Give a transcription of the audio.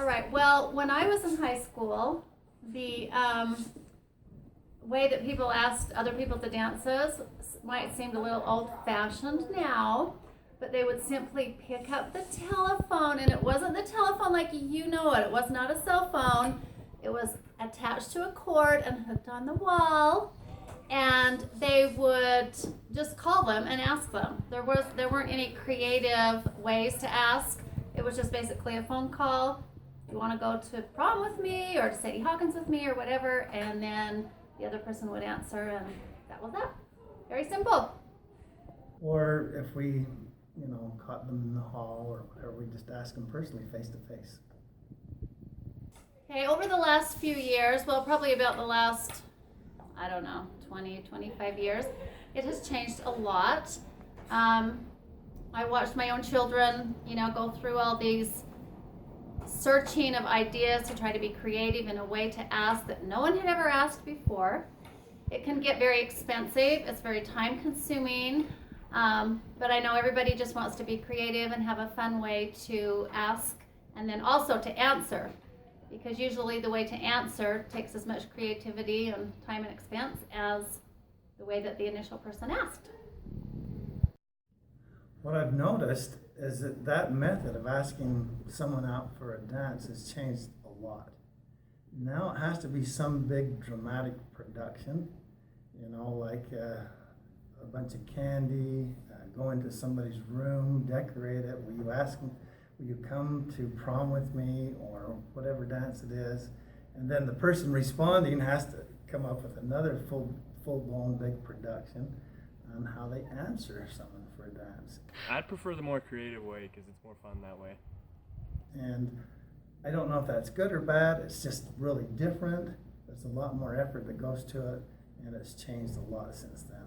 All right. Well, when I was in high school, the way that people asked other people to dances might seem a little old-fashioned now, but they would simply pick up the telephone, and it wasn't the telephone like you know it. It was not a cell phone. It was attached to a cord and hooked on the wall, and they would just call them and ask them. There weren't any creative ways to ask. It was just basically a phone call. You want to go to prom with me or to Sadie Hawkins with me or whatever, and then the other person would answer, and that was that. Very simple. Or if we, caught them in the hall or whatever, we just ask them personally, face to face. Okay, over the last few years, well, probably about the last, 20, 25 years, it has changed a lot. I watched my own children, go through all these searching of ideas to try to be creative in a way to ask that no one had ever asked before. It can get very expensive. It's very time consuming. But I know everybody just wants to be creative and have a fun way to ask and then also to answer. Because usually the way to answer takes as much creativity and time and expense as the way that the initial person asked. What I've noticed is that method of asking someone out for a dance has changed a lot. Now it has to be some big dramatic production, like a bunch of candy, go into somebody's room, decorate it. Will you ask them, will you come to prom with me, or whatever dance it is? And then the person responding has to come up with another full-blown big production on how they answer someone for a dance. I'd prefer the more creative way because it's more fun that way. And I don't know if that's good or bad. It's just really different. There's a lot more effort that goes to it, and it's changed a lot since then.